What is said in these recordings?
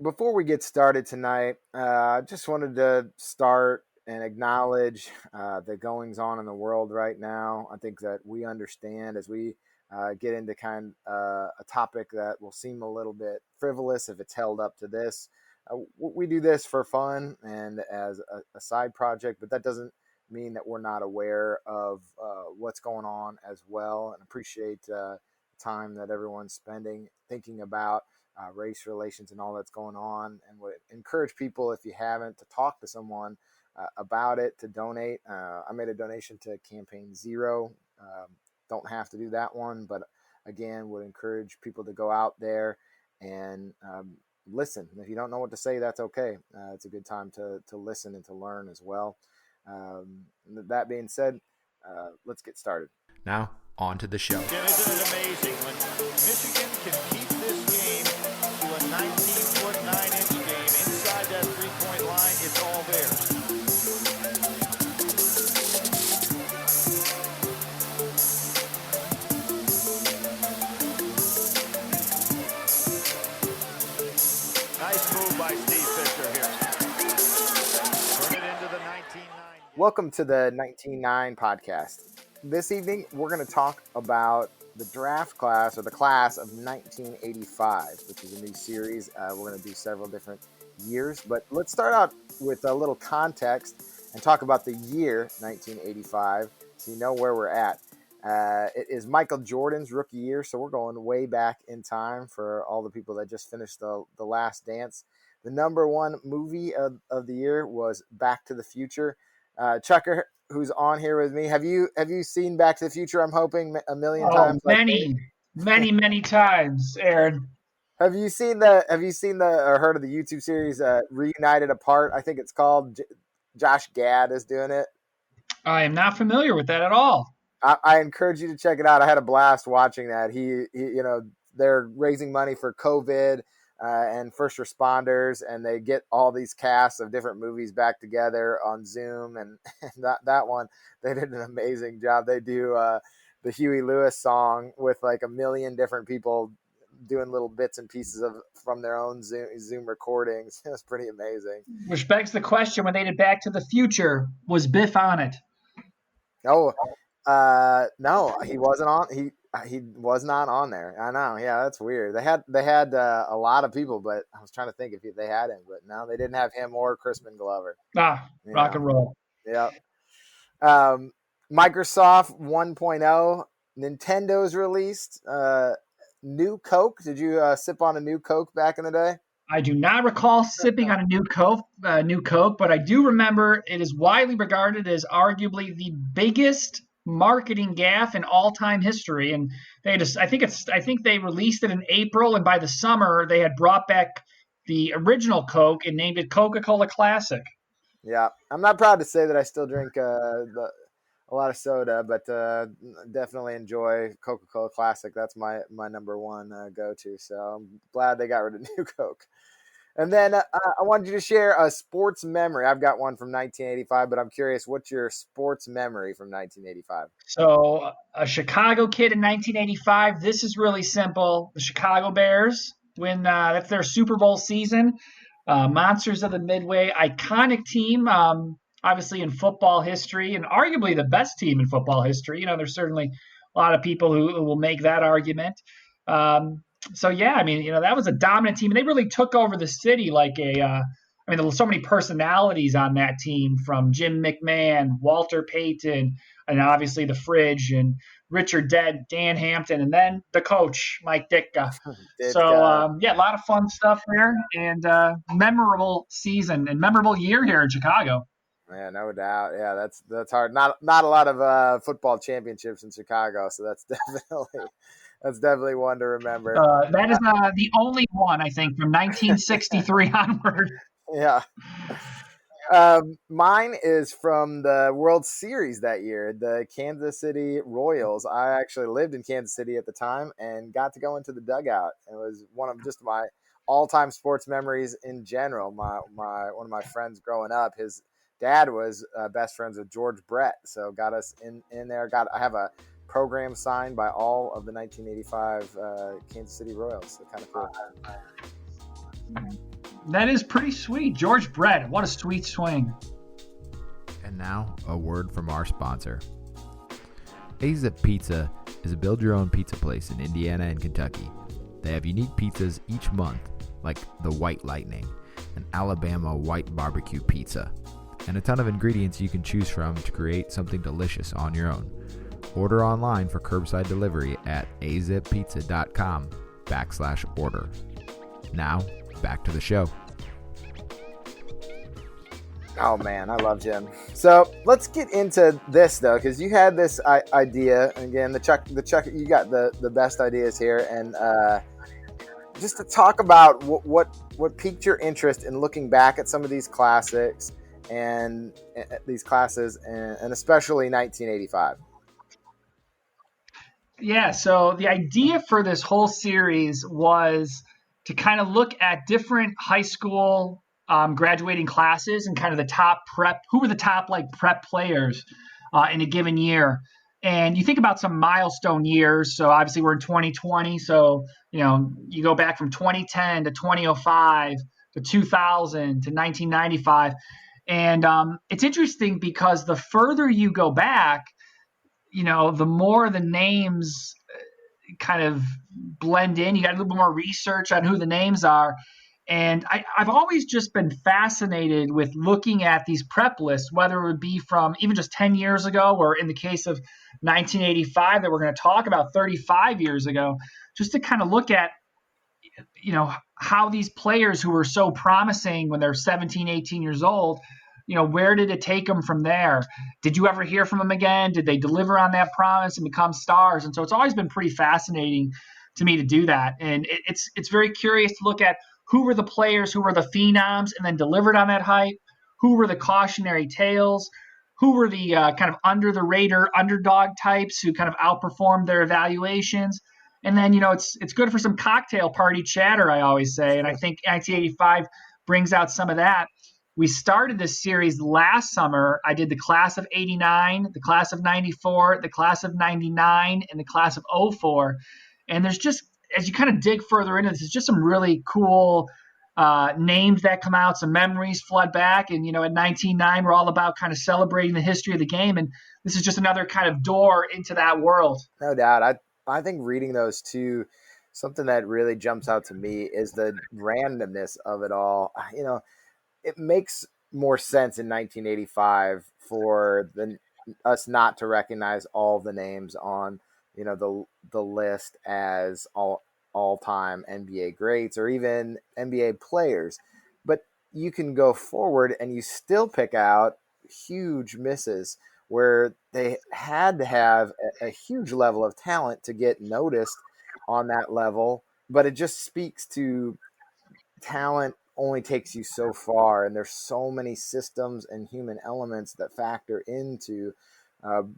before we get started tonight, I just wanted to start and acknowledge the goings on in the world right now. I think that we understand as we get into a topic that will seem a little bit frivolous if it's held up to this. We do this for fun and as a side project, but that doesn't mean that we're not aware of what's going on as well, and appreciate the time that everyone's spending thinking about race relations and all that's going on, and would encourage people, if you haven't, to talk to someone about it, to donate. I made a donation to Campaign Zero. Don't have to do that one, but again, would encourage people to go out there and listen. If you don't know what to say, that's okay. It's a good time to listen and to learn as well. That being said, let's get started. Now, on to the show. Yeah, isn't it amazing when Michigan can keep this game to a 19-foot, 9-inch game inside that three-point line? It's all there. Nice move by Steve Fisher here. Turn it into the 19-9. Welcome to the 19-9 podcast. This evening, we're going to talk about the draft class, or the class of 1985, which is a new series. We're going to do several different years, but let's start out with a little context and talk about the year 1985 so you know where we're at. It is Michael Jordan's rookie year, so we're going way back in time for all the people that just finished the Last Dance. The number one movie of the year was Back to the Future. Chucker, who's on here with me, have you seen Back to the Future? I'm hoping a million times. Many times, Aaron. Have you seen or heard of the YouTube series Reunited Apart? I think it's called. Josh Gad is doing it. I am not familiar with that at all. I encourage you to check it out. I had a blast watching that. He they're raising money for COVID and first responders, and they get all these casts of different movies back together on Zoom, and that one, they did an amazing job. They do the Huey Lewis song with like a million different people doing little bits and pieces from their own Zoom recordings. It was pretty amazing. Which begs the question, when they did Back to the Future, was Biff on it? Oh, no, he wasn't on. He was not on there. I know. Yeah, that's weird. They had a lot of people, but I was trying to think if they had him, but no, they didn't have him or Crispin Glover. Rock and roll. Yep. Microsoft 1.0, Nintendo's released new Coke. Did you sip on a new Coke back in the day? I do not recall sipping on a new Coke, but I do remember it is widely regarded as arguably the biggest marketing gaffe in all-time history. And I think they released it in April, and by the summer they had brought back the original Coke and named it Coca-Cola Classic. Yeah, I'm not proud to say that I still drink a lot of soda, but definitely enjoy Coca-Cola Classic. That's my number one go-to. So I'm glad they got rid of New Coke. And then I wanted you to share a sports memory. I've got one from 1985, but I'm curious, what's your sports memory from 1985? So a Chicago kid in 1985. This is really simple. The Chicago Bears win. That's their Super Bowl season. Monsters of the Midway, iconic team. Obviously in football history, and arguably the best team in football history. There's certainly a lot of people who will make that argument. So yeah, that was a dominant team, and they really took over the city like there were so many personalities on that team, from Jim McMahon, Walter Payton, and obviously the Fridge, and Richard Dan Hampton, and then the coach, Mike Ditka. So a lot of fun stuff there, and memorable season and memorable year here in Chicago. Yeah, no doubt. Yeah, that's hard. Not a lot of football championships in Chicago, so that's definitely one to remember. That is the only one, I think, from 1963 onward. Yeah. Mine is from the World Series that year, the Kansas City Royals. I actually lived in Kansas City at the time and got to go into the dugout. It was one of just my all-time sports memories in general. One of my friends growing up, his dad was best friends with George Brett, so got us in there. I have a program signed by all of the 1985 Kansas City Royals. So kind of cool. That is pretty sweet. George Brett, what a sweet swing. And now, a word from our sponsor. AZIP Pizza is a build-your-own pizza place in Indiana and Kentucky. They have unique pizzas each month, like the White Lightning, an Alabama white barbecue pizza, and a ton of ingredients you can choose from to create something delicious on your own. Order online for curbside delivery at azippizza.com/order. Now, back to the show. Oh man, I love Jim. So let's get into this though, because you had this idea. Again, the Chuck, you got the best ideas here, and just to talk about what piqued your interest in looking back at some of these classics and these classes, and especially 1985. Yeah, so the idea for this whole series was to kind of look at different high school graduating classes and kind of the top prep, who were the top like prep players in a given year. And you think about some milestone years. So obviously we're in 2020. So, you go back from 2010 to 2005 to 2000 to 1995. And it's interesting because the further you go back, the more the names kind of blend in. You got a little bit more research on who the names are. And I've always just been fascinated with looking at these prep lists, whether it would be from even just 10 years ago, or in the case of 1985 that we're going to talk about 35 years ago, just to kind of look at, how these players who were so promising when they're 17, 18 years old, where did it take them from there? Did you ever hear from them again? Did they deliver on that promise and become stars? And so it's always been pretty fascinating to me to do that. And it's very curious to look at who were the players who were the phenoms and then delivered on that hype, who were the cautionary tales, who were the kind of under the radar underdog types who kind of outperformed their evaluations. And then, it's good for some cocktail party chatter, I always say. And I think 1985 brings out some of that. We started this series last summer. I did the class of 89, the class of 94, the class of 99, and the class of 04. And there's just, as you kind of dig further into this, it's just some really cool names that come out, some memories flood back. And, at 19-9, we're all about kind of celebrating the history of the game. And this is just another kind of door into that world. No doubt. I think reading those two, something that really jumps out to me is the randomness of it all. It makes more sense in 1985 for us not to recognize all the names on, the list as all-time NBA greats or even NBA players. But you can go forward and you still pick out huge misses where they had to have a huge level of talent to get noticed on that level. But it just speaks to talent only takes you so far, and there's so many systems and human elements that factor into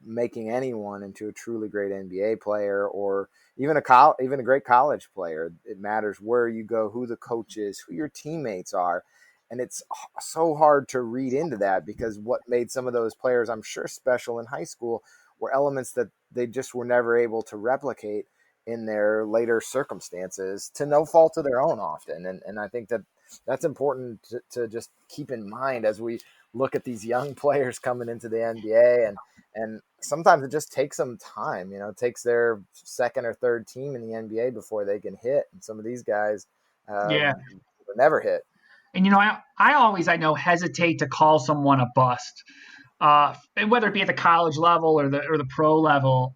making anyone into a truly great NBA player or even a great college player. It matters where you go, who the coach is, who your teammates are, and it's so hard to read into that because what made some of those players, I'm sure, special in high school were elements that they just were never able to replicate in their later circumstances to no fault of their own often. And I think that's important to just keep in mind as we look at these young players coming into the NBA. And sometimes it just takes them time. It takes their second or third team in the NBA before they can hit. And some of these guys never hit. And, I always, hesitate to call someone a bust, and whether it be at the college level or the pro level,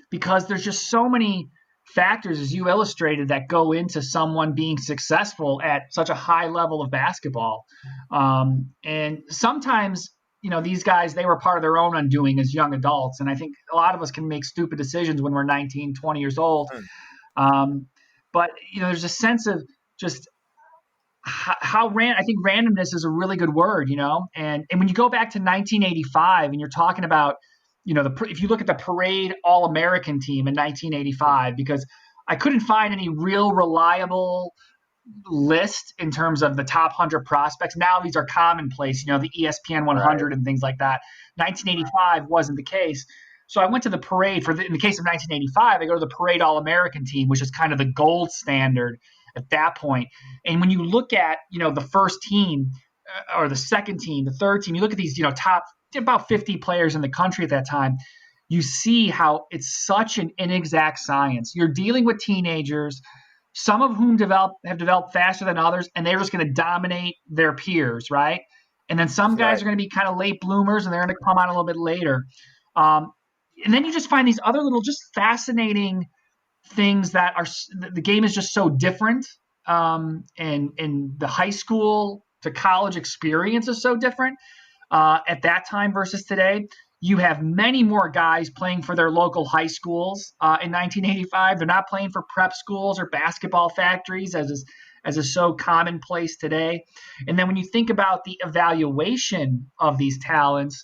because there's just so many factors, as you illustrated, that go into someone being successful at such a high level of basketball. And sometimes, these guys, they were part of their own undoing as young adults. And I think a lot of us can make stupid decisions when we're 19, 20 years old. But, there's a sense of just I think randomness is a really good word, and when you go back to 1985 and you're talking about, if you look at the parade All-American team in 1985, because I couldn't find any real reliable list in terms of the top 100 prospects. Now these are commonplace, the ESPN 100 right, and things like that. 1985 wasn't the case. So I went to the parade in the case of 1985, I go to the parade All-American team, which is kind of the gold standard. at that point. And when you look at, the first team or the second team, the third team, you look at these, top about 50 players in the country at that time, you see how it's such an inexact science. You're dealing with teenagers, some of whom have developed faster than others, and they're just going to dominate their peers, right? And then some guys Right. are going to be kind of late bloomers, and they're going to come on a little bit later. And then you just find these other little, just fascinating things that are the game is just so different, and the high school to college experience is so different at that time versus today. You have many more guys playing for their local high schools in 1985. They're not playing for prep schools or basketball factories as is so commonplace today. And then when you think about the evaluation of these talents,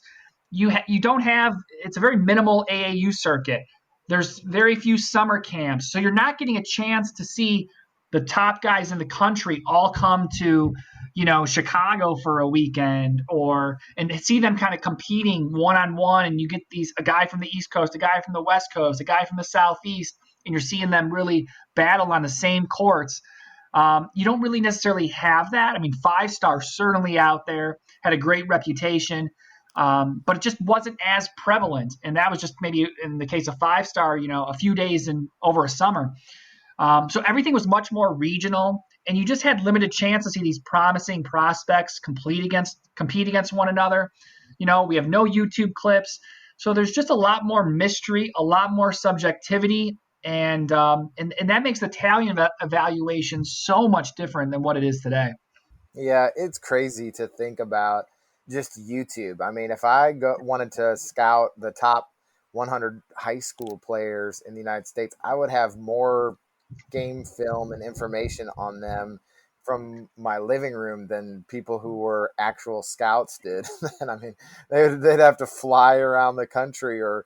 you don't have, it's a very minimal AAU circuit. There's very few summer camps, so you're not getting a chance to see the top guys in the country all come to Chicago for a weekend, and see them kind of competing one-on-one, and you get a guy from the East Coast, a guy from the West Coast, a guy from the Southeast, and you're seeing them really battle on the same courts. You don't really necessarily have that. I mean, Five Star certainly out there, had a great reputation, but it just wasn't as prevalent. And that was just maybe in the case of Five Star, a few days over a summer. So everything was much more regional, and you just had limited chance to see these promising prospects compete against one another. We have no YouTube clips, so there's just a lot more mystery, a lot more subjectivity, and that makes the talent evaluation so much different than what it is today. Yeah, it's crazy to think about just YouTube. I mean, if I wanted to scout the top 100 high school players in the United States, I would have more game film and information on them from my living room than people who were actual scouts did. And I mean, they'd have to fly around the country or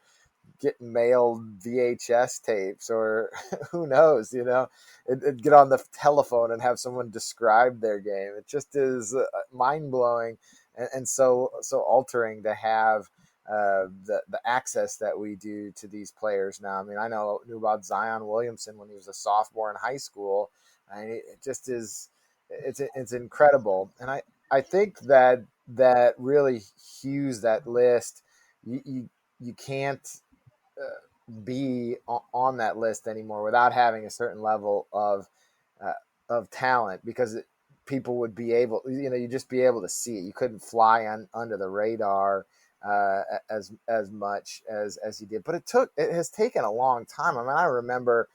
get mailed VHS tapes, or who knows, it'd get on the telephone and have someone describe their game. It just is mind blowing, and so altering to have the access that we do to these players now. I mean, I knew about Zion Williamson when he was a sophomore in high school. I mean, it just is, it's incredible. And I think that really hews that list. You can't be on that list anymore without having a certain level of talent, because people would be able, you just be able to see it. You couldn't fly under the radar as much as he did, but it has taken a long time. I mean, I remember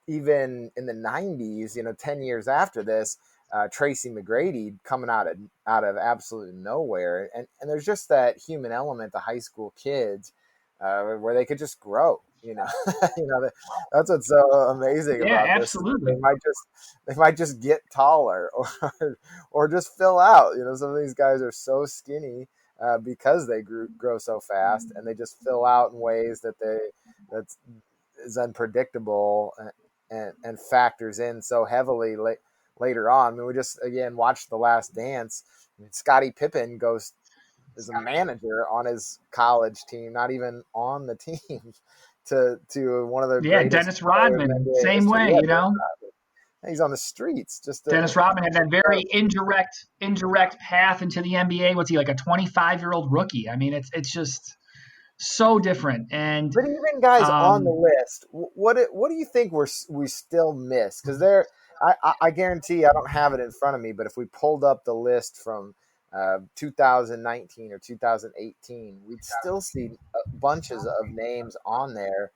even in the 90s, 10 years after this, Tracy McGrady coming out of absolute nowhere, and there's just that human element to high school kids where they could just grow. That's what's so amazing about Absolutely. this. They might just get taller or just fill out. Some of these guys are so skinny because they grow so fast, and they just fill out in ways that is unpredictable and factors in so heavily later on. I mean, we just again watched The Last Dance. I mean, Scottie Pippen is a manager on his college team, not even on the team, to one of the greatest. Dennis Rodman, same way, He's on the streets. Dennis Rodman had that very indirect path into the NBA. What's he, like a 25-year-old rookie? I mean, it's just so different. But even guys on the list, what do you think we still miss? Because I guarantee, I don't have it in front of me, but if we pulled up the list from 2019 or 2018, we'd still see bunches of names on there.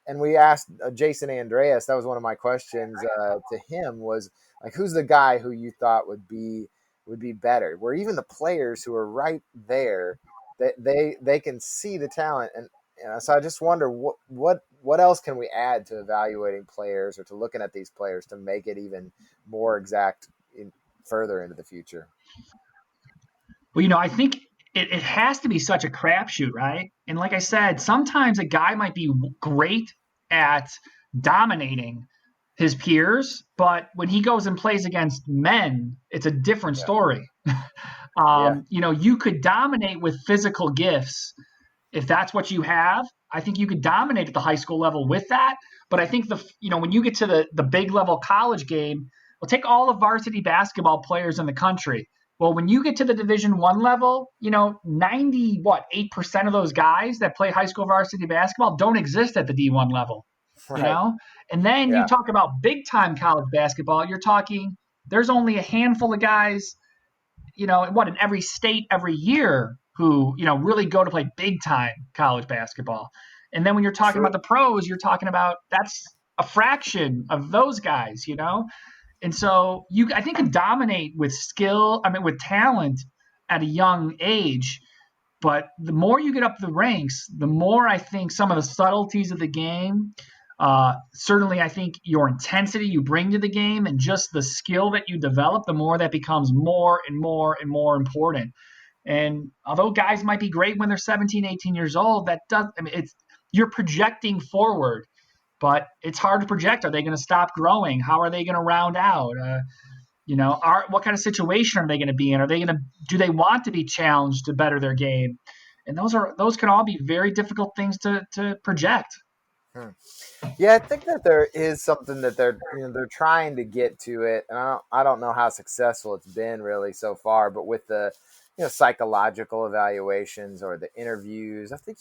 And we asked Jason Andreas, that was one of my questions to him, was like, who's the guy who you thought would be better? Where even the players who are right there, they can see the talent. And so I just wonder what else can we add to evaluating players or to looking at these players to make it even more exact further into the future? Well, I think it has to be such a crapshoot, right? And like I said, sometimes a guy might be great at dominating his peers, but when he goes and plays against men, it's a different story. You could dominate with physical gifts if that's what you have. I think you could dominate at the high school level with that. But I think when you get to the big level college game, well, take all the varsity basketball players in the country. Well, when you get to the Division I level, 8% of those guys that play high school varsity basketball don't exist at the D1 level, Right. And then you Yeah. talk about big time college basketball, you're talking there's only a handful of guys, in every state every year who, really go to play big time college basketball. And then when you're talking True. about the pros, you're talking about that's a fraction of those guys, And so I think can dominate with with talent at a young age. But the more you get up the ranks, the more I think some of the subtleties of the game, certainly I think your intensity you bring to the game and just the skill that you develop, the more that becomes more and more and more important. And although guys might be great when they're 17, 18 years old, you're projecting forward, but it's hard to project. Are they going to stop growing? How are they going to round out? What kind of situation are they going to be in? Do they want to be challenged to better their game? And those can all be very difficult things to project. Hmm. Yeah, I think that there is something that they're trying to get to it, and I don't know how successful it's been really so far. But with the psychological evaluations or the interviews, I think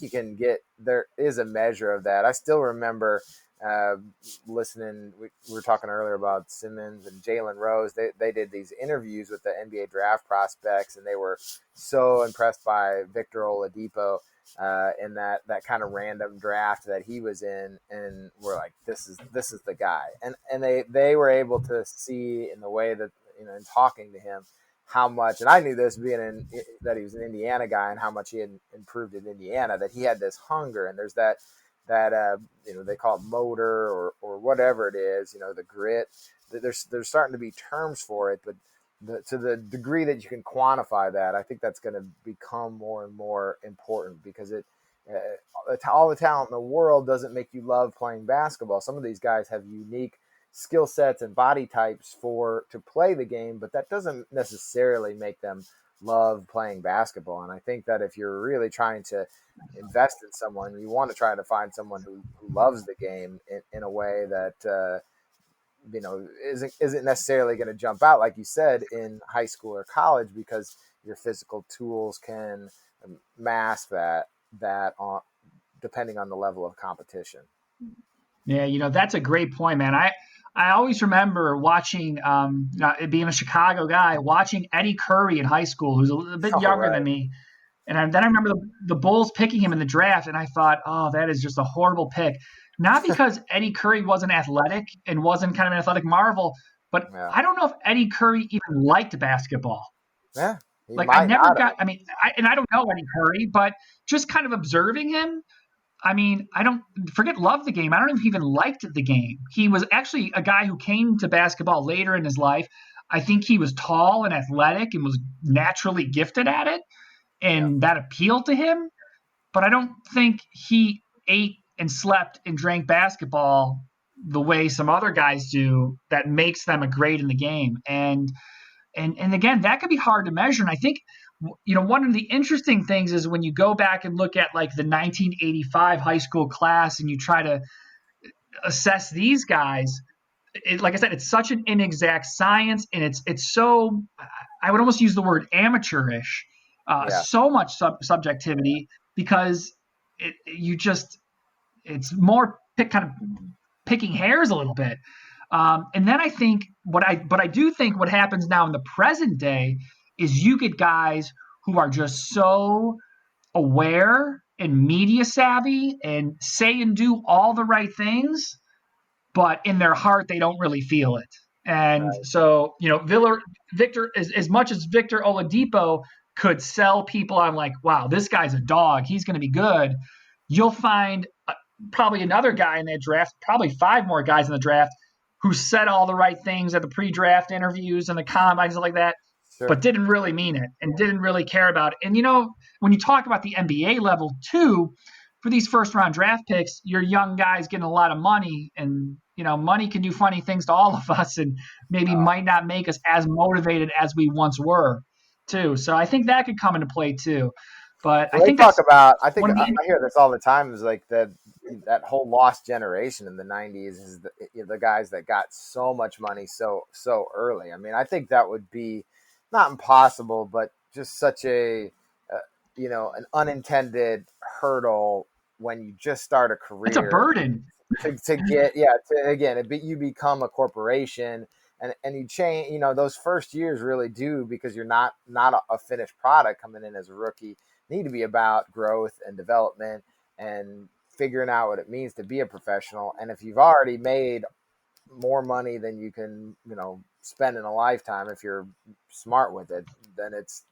there is a measure of that. I still remember uh, listening. We were talking earlier about Simmons and Jalen Rose. They did these interviews with the NBA draft prospects, and they were so impressed by Victor Oladipo in that kind of random draft that he was in, and we're like, this is the guy. And they were able to see in the way that in talking to him how much, and I knew this that he was an Indiana guy and how much he had improved in Indiana, that he had this hunger, and there's that they call it motor or whatever it is, the grit. There's starting to be terms for it, but to the degree that you can quantify that, I think that's going to become more and more important, because all the talent in the world doesn't make you love playing basketball. Some of these guys have unique skill sets and body types to play the game, but that doesn't necessarily make them love playing basketball. And I think that if you're really trying to invest in someone, you want to try to find someone who loves the game in a way that isn't necessarily going to jump out, like you said, in high school or college, because your physical tools can mask that on depending on the level of competition. Yeah, that's a great point, man. I always remember watching, being a Chicago guy, watching Eddie Curry in high school, who's a bit younger than me. And then I remember the Bulls picking him in the draft, and I thought, oh, that is just a horrible pick. Not because Eddie Curry wasn't athletic and wasn't kind of an athletic marvel, but yeah. I don't know if Eddie Curry even liked basketball. Yeah. I never got – I don't know Eddie Curry, but just kind of observing him, I don't forget love the game. I don't know if he even liked the game. He was actually a guy who came to basketball later in his life. I think he was tall and athletic and was naturally gifted at it. And that appealed to him, but I don't think he ate and slept and drank basketball the way some other guys do that makes them a great in the game. And again, that could be hard to measure. And I think, one of the interesting things is when you go back and look at like the 1985 high school class and you try to assess these guys, like I said, it's such an inexact science, and it's so, I would almost use the word amateurish. So much subjectivity, because it's more kind of picking hairs a little bit. And then I think I do think what happens now in the present day is you get guys who are just so aware and media savvy and say and do all the right things, but in their heart, they don't really feel it. And so, Victor, as much as Victor Oladipo could sell people on like, wow, this guy's a dog, he's going to be good, you'll find probably another guy in that draft, probably 5 more guys in the draft, who said all the right things at the pre-draft interviews and the combines and like that, but didn't really mean it and didn't really care about it. And, when you talk about the NBA level too, for these first-round draft picks, you're young guys getting a lot of money, and money can do funny things to all of us, and maybe might not make us as motivated as we once were, too. So I think that could come into play too. But I Well, they think talk that's about. I think one of I the hear this all the time. Is like that whole lost generation in the '90s is the guys that got so much money so early. I mean, I think that would be not impossible, but just such a uh, an unintended hurdle when you just start a it's a career burden. to get to again you become a corporation and you change those first years really do because you're not a finished product coming in as a rookie need to be about growth and development and figuring out what it means to be a professional. And if you've already made more money than you can spend in a lifetime if you're smart with it, then it's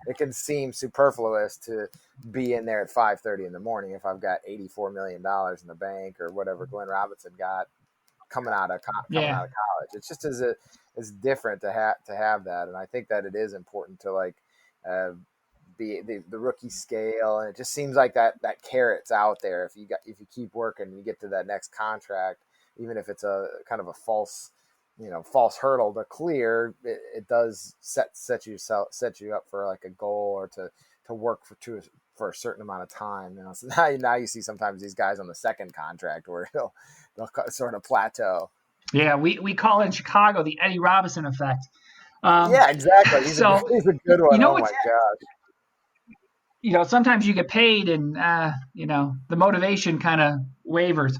it can seem superfluous to be in there at 5:30 in the morning if I've got $84 million in the bank or whatever Glenn Robinson got coming Yeah. out of college. It's just as different to have that. And I think that it is important to like uh, the rookie scale, and it just seems like that carrot's out there. If you keep working and you get to that next contract, even if it's a kind of a false hurdle to clear, it does set you up for like a goal or to work for a certain amount of time. So now you see sometimes these guys on the second contract where they'll sort of plateau. Yeah, we call it in Chicago the Eddie Robinson effect. Yeah, exactly. He's a So he's a good one. know Oh my what's gosh. sometimes you get paid and the motivation kind of wavers.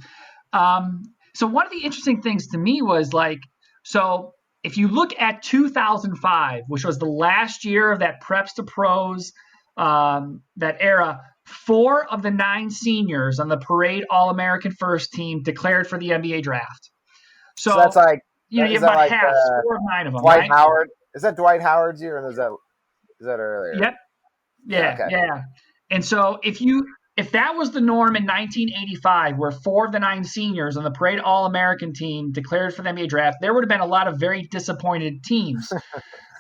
So one of the interesting things to me was like, so if you look at 2005, which was the last year of that preps to pros, that era, 4 of the 9 seniors on the parade All-American first team declared for the NBA draft. So that's So, like you is have that about like half, 4 of 9 of them, Dwight right? Howard? Is that Dwight Howard's year, or is that earlier? Yep. Yeah. Yeah, Okay. yeah. And so if that was the norm in 1985, where 4 of the 9 seniors on the parade All-American team declared for the NBA draft, there would have been a lot of very disappointed teams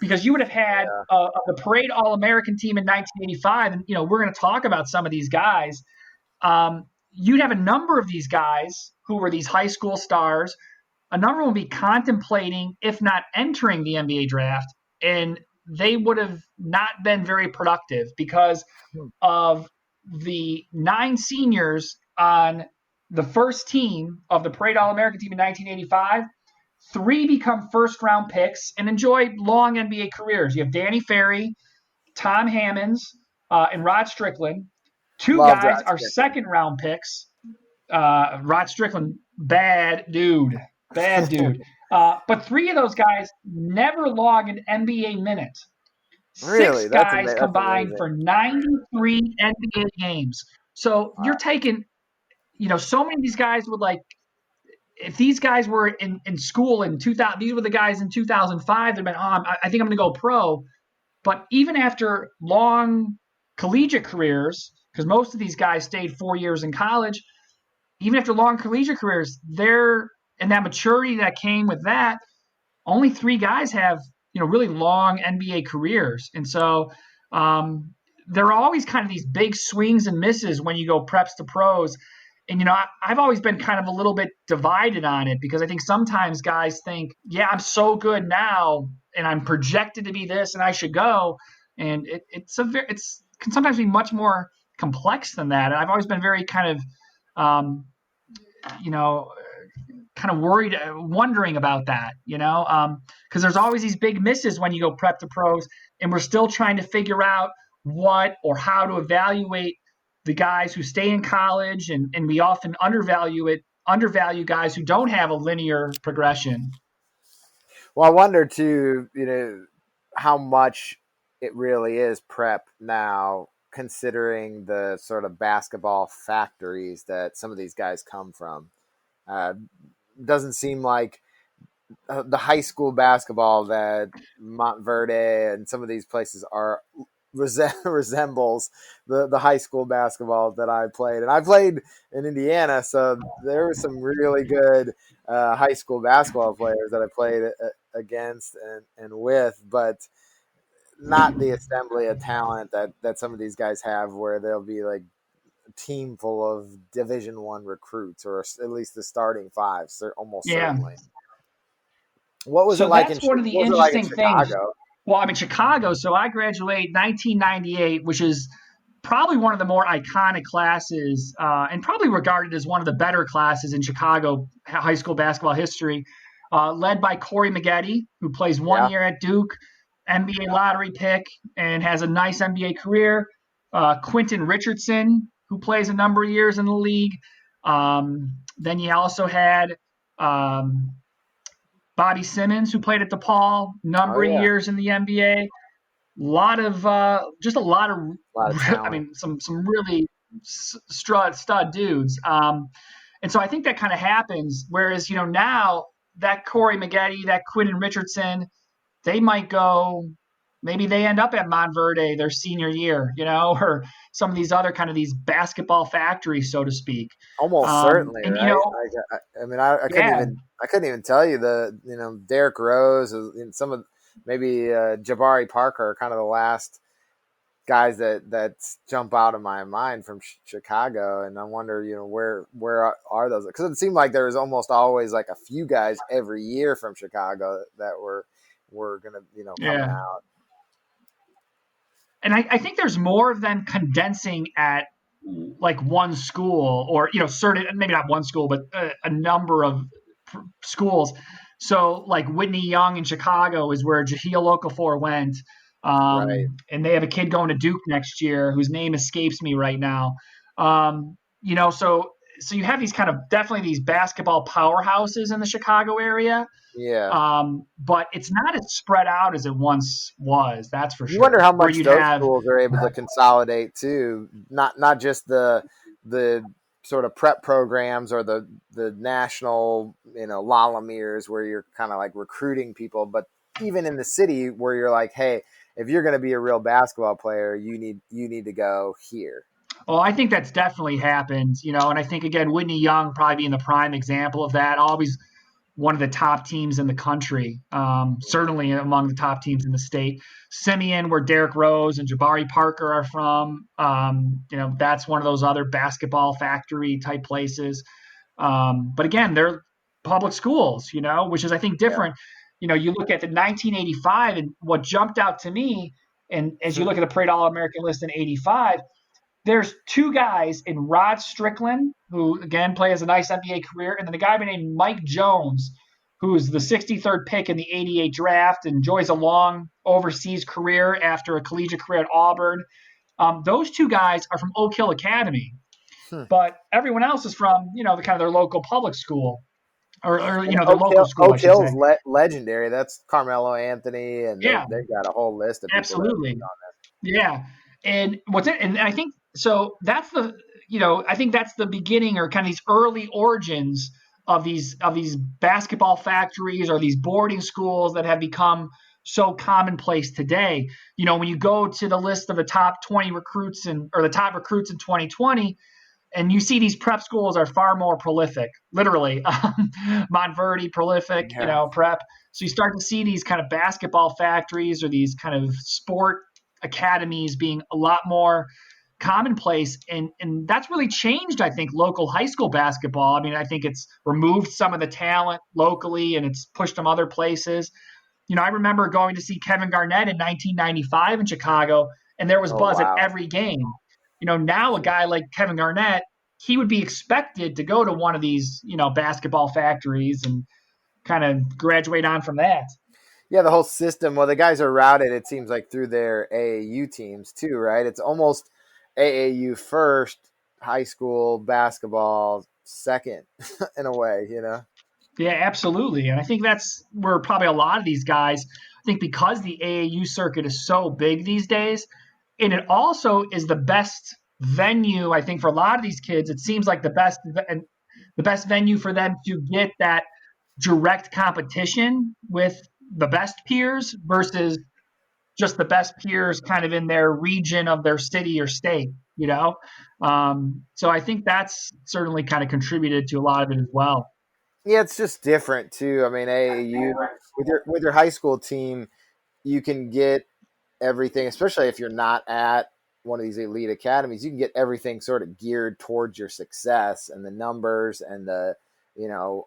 because you would have had Yeah. the parade All-American team in 1985, and we're going to talk about some of these guys. You'd have a number of these guys who were these high school stars. A number would be contemplating, if not entering the NBA draft, and they would have not been very productive because of the 9 seniors on the first team of the Parade All-American team in 1985. 3 become first-round picks and enjoy long NBA careers. You have Danny Ferry, Tom Hammonds, and Rod Strickland. 2 Loved guys Rod are Strickland. second-round picks. Rod Strickland, bad dude. Bad dude. But 3 of those guys never log an NBA minute. Really, 6 guys that's combined amazing. for 93 NBA games. So you're taking, so many of these guys would like, if these guys were in school in 2000, these were the guys in 2005, they'd been, I think I'm going to go pro. But even after long collegiate careers, because most of these guys stayed 4 years in college, even after long collegiate careers, and that maturity that came with that, only 3 guys have really long NBA careers, and so there are always kind of these big swings and misses when you go preps to pros. And I've always been kind of a little bit divided on it because I think sometimes guys think, yeah, I'm so good now and I'm projected to be this and I should go, and it can sometimes be much more complex than that. And I've always been very kind of you know kind of worried, wondering about that, because there's always these big misses when you go prep to pros, and we're still trying to figure out what or how to evaluate the guys who stay in college, and we often undervalue guys who don't have a linear progression. Well, I wonder too, how much it really is prep now, considering the sort of basketball factories that some of these guys come from. Doesn't seem like the high school basketball that Montverde and some of these places are resembles the high school basketball that I played. And I played in Indiana, so there were some really good high school basketball players that I played against and with, but not the assembly of talent that some of these guys have, where they'll be like a team full of Division I recruits, or at least the starting 5, almost Yeah. certainly. What was it So like in that's one of the What was it like in interesting things. Chicago? Well, I'm in Chicago, so I graduate 1998, which is probably one of the more iconic classes, and probably regarded as one of the better classes in Chicago high school basketball history, led by Corey Maggette, who plays one Yeah. year at Duke, NBA lottery pick, and has a nice NBA career. Quentin Richardson, who plays a number of years in the league. Then you also had Bobby Simmons, who played at DePaul, Oh number of yeah. years in the NBA. Lot of just a lot of A lot of I talent. mean some really stud dudes. And so I think that kind of happens. Whereas now that Corey Maggette, that Quentin Richardson, they might go. Maybe they end up at Montverde their senior year, or some of these other kind of these basketball factories, so to speak. Almost certainly, And right? I mean, I couldn't yeah, even tell you Derrick Rose and some of maybe Jabari Parker are kind of the last guys that jump out of my mind from Chicago, and I wonder, where are those? Because it seemed like there was almost always like a few guys every year from Chicago that were gonna coming yeah. out. And I think there's more of them condensing at like one school, or certain, maybe not one school, but a number of schools. So like Whitney Young in Chicago is where Jahlil Okafor went. Right. And they have a kid going to Duke next year whose name escapes me right now. So you have these kind of definitely these basketball powerhouses in the Chicago area. Yeah. But it's not as spread out as it once was. That's for You wonder sure. how Where much you'd those have, schools are able to consolidate too. Not just the sort of prep programs or the national Lalamirs where you're kind of like recruiting people, but even in the city where you're like, hey, if you're going to be a real basketball player, you need to go here. oh, I think that's definitely happened. And I think again, Whitney Young probably being the prime example of that. Always one of the top teams in the country, certainly among the top teams in the state. Simeon, where Derrick Rose and Jabari Parker are from, that's one of those other basketball factory type places. But again, they're public schools, which is, I think, Yeah. different. You look at the 1985, and what jumped out to me, and as you look at the Parade All American list in 85, there's two guys in Rod Strickland, who again plays a nice NBA career, and then a guy named Mike Jones, who's the 63rd pick in the 88 draft, and enjoys a long overseas career after a collegiate career at Auburn. Those two guys are from Oak Hill Academy, Hmm. but everyone else is from the kind of their local public school, or And their local school, I Oak should say. Hill's legendary. That's Carmelo Anthony, and Yeah, they've got a whole list of people that have absolutely. gone Yeah, and and I think so. That's I think that's the beginning, or kind of these early origins of these basketball factories, or these boarding schools that have become so commonplace today. When you go to the list of the top 20 recruits, or the top recruits in 2020, and you see these prep schools are far more prolific, literally. Montverde prolific, there. Yeah. prep. So you start to see these kind of basketball factories, or these kind of sport academies being a lot more commonplace, and that's really changed, I think, local high school basketball. I mean, I think it's removed some of the talent locally, and it's pushed them other places. I remember going to see Kevin Garnett in 1995 in Chicago, and there was Oh buzz at wow. every game. Now a guy like Kevin Garnett, he would be expected to go to one of these, basketball factories and kind of graduate on from that. Yeah, the whole system. Well, the guys are routed, it seems like, through their AAU teams too, right? It's almost AAU first, high school basketball second, in a way. Yeah, absolutely. And I think that's where probably a lot of these guys, I think because the AAU circuit is so big these days, and it also is the best venue, I think, for a lot of these kids, it seems like the best venue for them to get that direct competition with the best peers versus just the best peers kind of in their region of their city or state. So I think that's certainly kind of contributed to a lot of it as well. Yeah, it's just different too. I mean, AAU with your high school team, you can get everything, especially if you're not at one of these elite academies. You can get everything sort of geared towards your success, and the numbers and the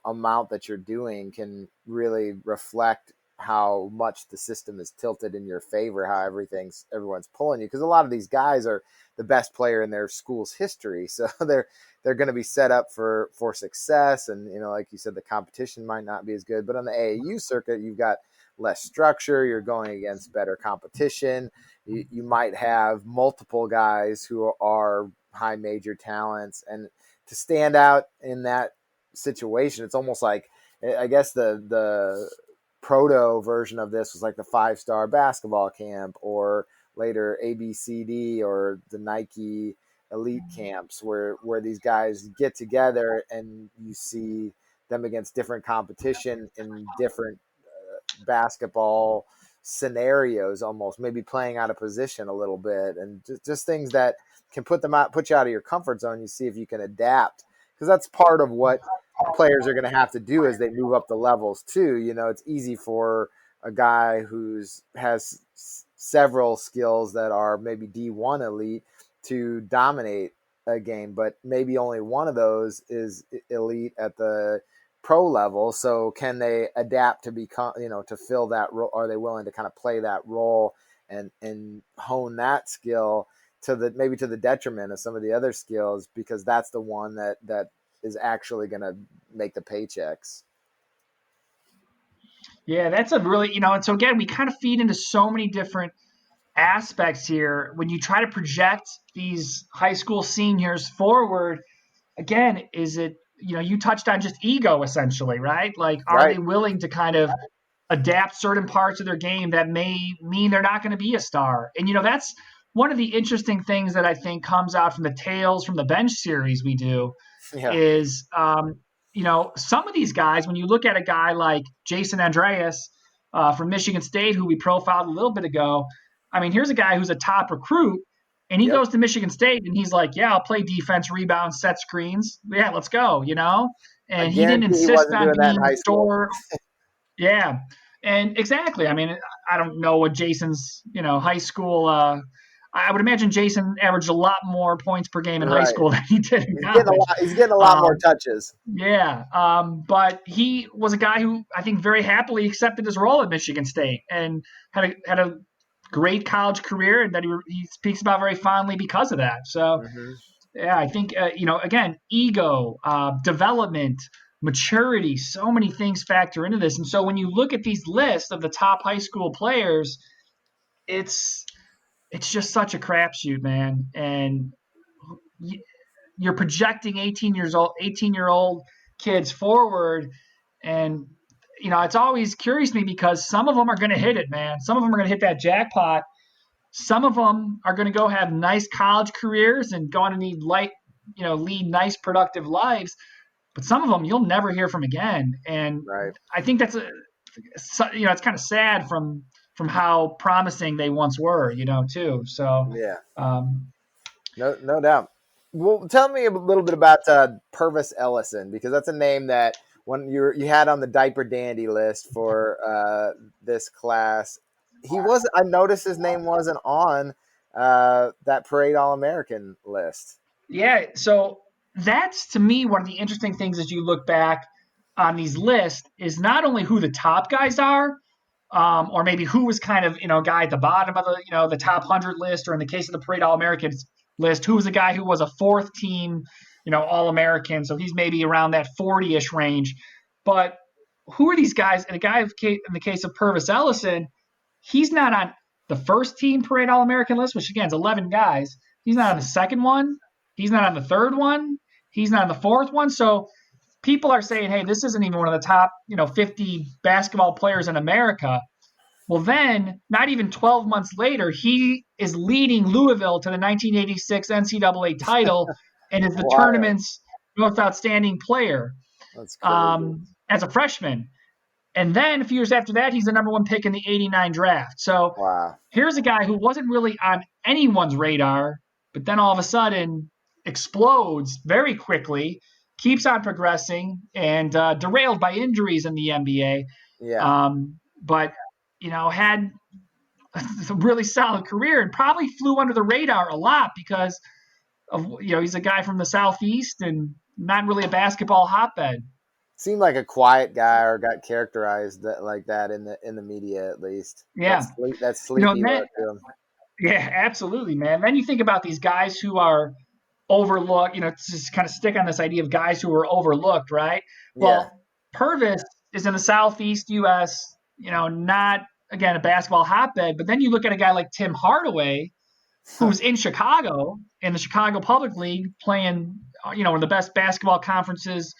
amount that you're doing can really reflect how much the system is tilted in your favor, how everyone's pulling you, because a lot of these guys are the best player in their school's history, so they're going to be set up for success. And like you said, the competition might not be as good, but on the AAU circuit, you've got less structure. You're going against better competition. You might have multiple guys who are high major talents, and to stand out in that situation, it's almost like, I guess the proto version of this was like the 5-star basketball camp, or later ABCD, or the Nike elite camps, where these guys get together and you see them against different competition in different basketball scenarios, almost maybe playing out of position a little bit, and just things that can put you out of your comfort zone. You see if you can adapt, because that's part of what players are going to have to do as they move up the levels too. It's easy for a guy has several skills that are maybe D1 elite to dominate a game, but maybe only one of those is elite at the pro level. So can they adapt to become, to fill that role? Are they willing to kind of play that role and hone that skill to the detriment of some of the other skills, because that's the one that is actually going to make the paychecks. Yeah, that's a really, and so again, we kind of feed into so many different aspects here. When you try to project these high school seniors forward, again, is it, you touched on just ego essentially, right? Like, are Right. they willing to kind of adapt certain parts of their game that may mean they're not going to be a star? And, that's one of the interesting things that I think comes out from the Tales from the Bench series we do Yeah. is, some of these guys, when you look at a guy like Jason Andreas from Michigan State, who we profiled a little bit ago, I mean, here's a guy who's a top recruit, and he Yep. goes to Michigan State, and he's like, yeah, I'll play defense, rebound, set screens. Yeah, let's go, I And he didn't guarantee he insist wasn't on doing that being in the high school. store. Yeah. And exactly. I mean, I don't know what Jason's, high school. I would imagine Jason averaged a lot more points per game in high Right. school than he did in He's getting a college. lot. He's getting a lot more touches. Yeah. But he was a guy who I think very happily accepted his role at Michigan State and had a great college career, and that he speaks about very fondly because of that. So, Mm-hmm. yeah, I think, again, ego, development, maturity, so many things factor into this. And so when you look at these lists of the top high school players, it's just such a crapshoot, man. And you're projecting 18-year-old kids forward, and it's always curious to me because some of them are going to hit it, man. Some of them are going to hit that jackpot. Some of them are going to go have nice college careers and going to lead nice productive lives. But some of them you'll never hear from again. And Right. I think that's it's kind of sad from how promising they once were, too. So Yeah. um, No doubt. Well, tell me a little bit about Purvis Ellison, because that's a name that when you had on the diaper dandy list for this class, I noticed his name wasn't on that Parade All-American list. yeah, so that's to me one of the interesting things as you look back on these lists is not only who the top guys are, or maybe who was kind of guy at the bottom of the top 100 list, or in the case of the Parade All Americans list, who was a guy who was a fourth team All American, so he's maybe around that 40ish range. But who are these guys? And in the case of Purvis Ellison, he's not on the first team Parade All American list, which again is 11 guys. He's not on the second one. He's not on the third one. He's not on the fourth one. So people are saying, hey, this isn't even one of the top, 50 basketball players in America. Well, then, not even 12 months later, he is leading Louisville to the 1986 NCAA title and is the Wow. tournament's most outstanding player That's crazy. as a freshman. And then a few years after that, he's the number one pick in the 89 draft. So Wow. here's a guy who wasn't really on anyone's radar, but then all of a sudden explodes very quickly, keeps on progressing, and derailed by injuries in the NBA. Yeah. But, had a really solid career and probably flew under the radar a lot because of, he's a guy from the Southeast and not really a basketball hotbed. seemed like a quiet guy, or got characterized like that in the media, at least. Yeah. That You know, sleepy that, look to him. yeah, absolutely, man. Then you think about these guys who are overlooked, to just kind of stick on this idea of guys who are overlooked, right? Yeah. Well, Purvis is in the Southeast U.S., not, again, a basketball hotbed, but then you look at a guy like Tim Hardaway, who's in Chicago, in the Chicago Public League, playing, one of the best basketball conferences,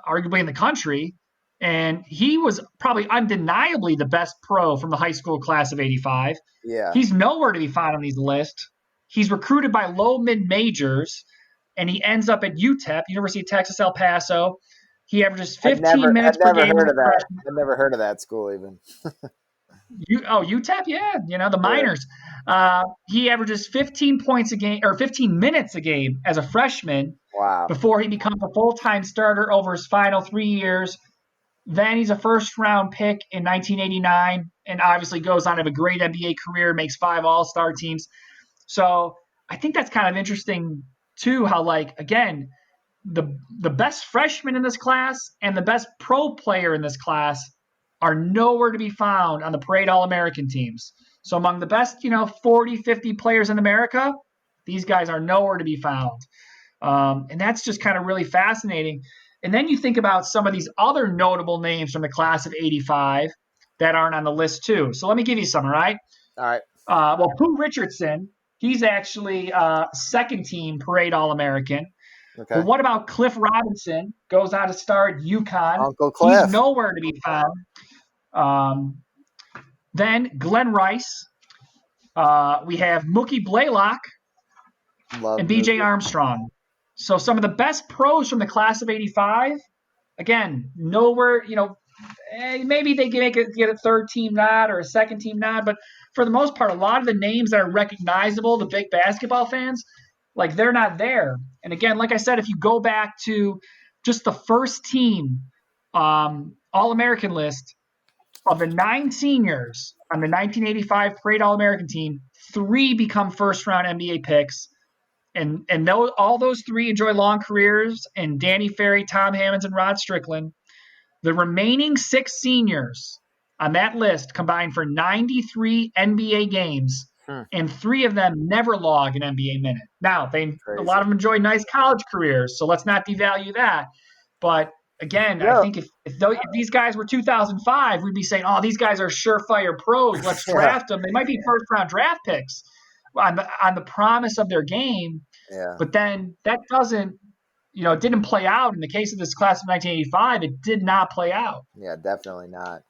arguably in the country. And he was probably undeniably the best pro from the high school class of 85. Yeah. He's nowhere to be found on these lists. He's recruited by low mid majors, and he ends up at UTEP, University of Texas El Paso. He averages 15 minutes I'd per never game as heard a of that. freshman. I'd never heard of that school even. UTEP, yeah, the Yeah. minors. He averages 15 points a game or 15 minutes a game as a freshman Wow. before he becomes a full-time starter over his final 3 years. Then he's a first-round pick in 1989, and obviously goes on to have a great NBA career, makes 5 All-Star teams. So I think that's kind of interesting too. How, like, again, the best freshman in this class and the best pro player in this class are nowhere to be found on the Parade All-American teams. So among the best, 40, 50 players in America, these guys are nowhere to be found. And that's just kind of really fascinating. And then you think about some of these other notable names from the class of 85 that aren't on the list too. So let me give you some, all right? All right. Well, Pooh Richardson, he's actually second team Parade All-American. Okay. But what about Cliff Robinson? Goes on to start UConn. Uncle Cliff. He's nowhere to be found. Then Glenn Rice. We have Mookie Blaylock Love and BJ Mookie. Armstrong. So some of the best pros from the class of 85, again, nowhere, maybe they get a third team nod or a second team nod, but for the most part, a lot of the names that are recognizable to big basketball fans, like, they're not there. And again, like I said, if you go back to just the first team All-American list, of the 9 seniors on the 1985 Parade All-American team, 3 become first-round NBA picks. And all those 3 enjoy long careers, and Danny Ferry, Tom Hammonds, and Rod Strickland. The remaining 6 seniors on that list combined for 93 NBA games, and 3 of them never log an NBA minute. Now, a lot of them enjoy nice college careers, so let's not devalue that. But again, I think if these guys were 2005, we'd be saying, oh, these guys are surefire pros. Let's draft them. They might be first-round draft picks on the promise of their game. Yeah. But then that doesn't, it didn't play out. In the case of this class of 1985, it did not play out. Yeah, definitely not.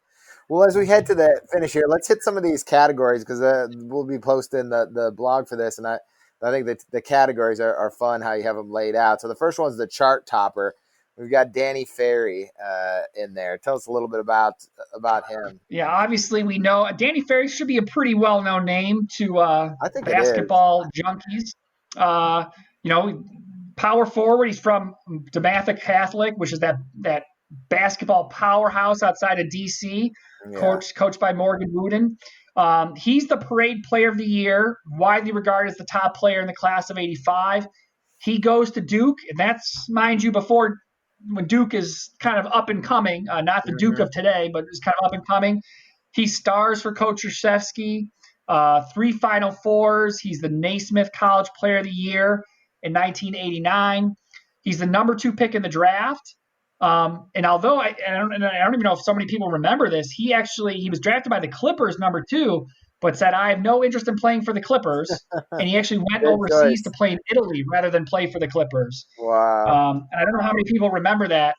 Well, as we head to the finish here, let's hit some of these categories, because we'll be posting the blog for this, and I think that the categories are fun how you have them laid out. So the first one's the chart topper. We've got Danny Ferry in there. Tell us a little bit about him. Yeah, obviously we know Danny Ferry should be a pretty well-known name to I think basketball junkies. Power forward. He's from DeMatha Catholic, which is that basketball powerhouse outside of D.C., coached by Morgan Wooden. He's the Parade Player of the Year, widely regarded as the top player in the class of 85. He goes to Duke, and that's, mind you, before when Duke is kind of up and coming, not the Duke of today, but is kind of up and coming. He stars for Coach Krzyzewski, 3 Final Fours. He's the Naismith College Player of the Year in 1989. He's the number 2 pick in the draft. And although I don't even know if so many people remember this, he was drafted by the Clippers number 2, but said, I have no interest in playing for the Clippers. And he actually went overseas to play in Italy rather than play for the Clippers. Wow. And I don't know how many people remember that.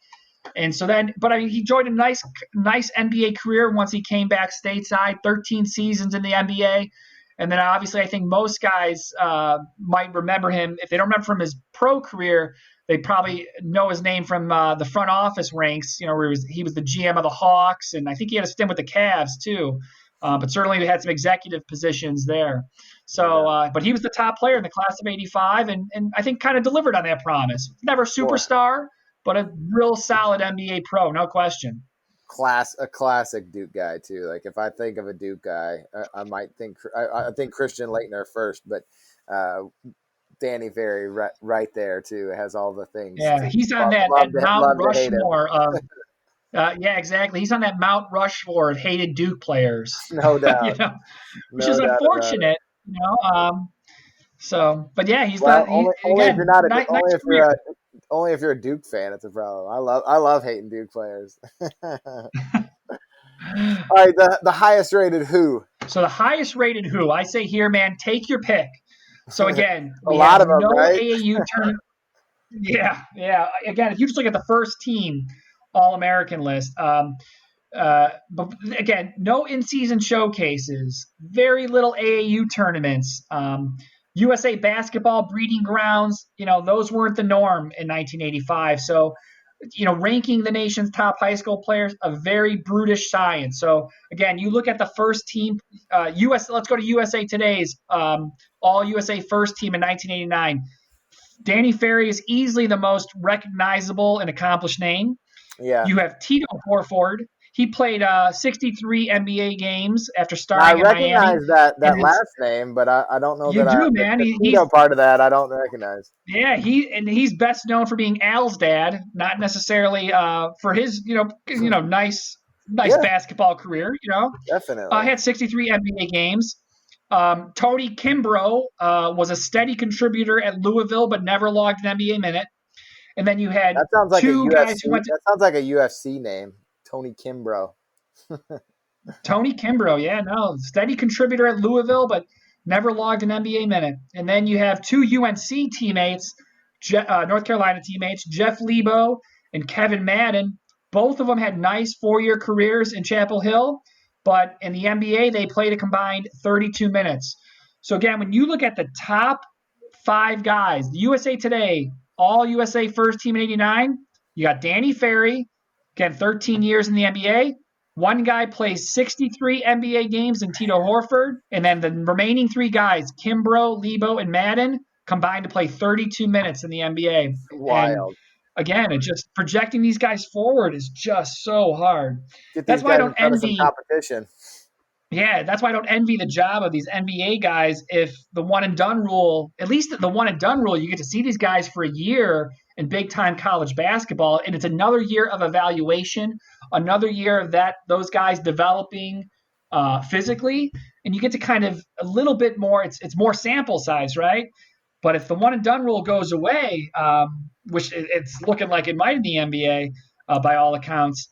And so then, but he enjoyed a nice NBA career once he came back stateside, 13 seasons in the NBA. And then obviously I think most guys might remember him. If they don't remember from his pro career, they probably know his name from the front office ranks, where he was the GM of the Hawks. And I think he had a stint with the Cavs too. But certainly we had some executive positions there. So, but he was the top player in the class of 85, and I think kind of delivered on that promise. Never a superstar, but a real solid NBA pro, no question. A classic Duke guy too. Like, if I think of a Duke guy, I might think I think Christian Laettner first, but Danny Ferry right there too. It has all the things. Yeah, To he's on that Mount love to hate him. Rushmore of. Yeah, exactly. He's on that Mount Rushmore of hated Duke players. No you doubt. know, which No is doubt about it. unfortunate. So, but yeah, he's Well, the he, only if you're again not nice career. only if you're a Duke fan, it's a problem. I love hating Duke players. All right, the highest rated who? So the highest rated who I say here, man, take your pick. So again, A we have lot of them, no right? AAU tournament. Yeah. Again, if you just look at the first team All American list, but again, no in-season showcases, very little AAU tournaments. USA basketball breeding grounds, those weren't the norm in 1985. So, ranking the nation's top high school players, a very brutish science. So again, you look at the first team, Let's go to USA Today's All USA first team in 1989. Danny Ferry is easily the most recognizable and accomplished name. Yeah. You have Tito Horford. He played 63 NBA games after Now, I starting in Miami. recognize that last name, but I don't know You that do, man. the Tito part of that I don't recognize. Yeah, he's best known for being Al's dad, not necessarily for his nice Yeah. basketball career. Definitely. Had 63 NBA games. Tony Kimbrough was a steady contributor at Louisville, but never logged an NBA minute. And then you had That sounds like two guys who went to that sounds like a UFC name, Tony Kimbrough. Tony Kimbrough. Yeah, no, steady contributor at Louisville, but never logged an NBA minute. And then you have two UNC teammates, North Carolina teammates, Jeff Lebo and Kevin Madden. Both of them had nice 4-year careers in Chapel Hill, but in the NBA, they played a combined 32 minutes. So again, when you look at the top 5 guys, the USA Today, All USA first team in 89, you got Danny Ferry, again, 13 years in the NBA. One guy plays 63 NBA games in Tito Horford, and then the remaining 3 guys, Kimbrough, Lebo, and Madden, combined to play 32 minutes in the NBA. Wild. And again, it's just projecting these guys forward is just so hard. Get That's these why I guys in don't front of some envy. competition. Yeah, that's why I don't envy the job of these NBA guys. If the one and done rule, at least the one and done rule, you get to see these guys for a year in big time college basketball, and it's another year of evaluation, another year of those guys developing physically, and you get to kind of a little bit more. It's more sample size, right? But if the one and done rule goes away, which it's looking like it might in the NBA by all accounts,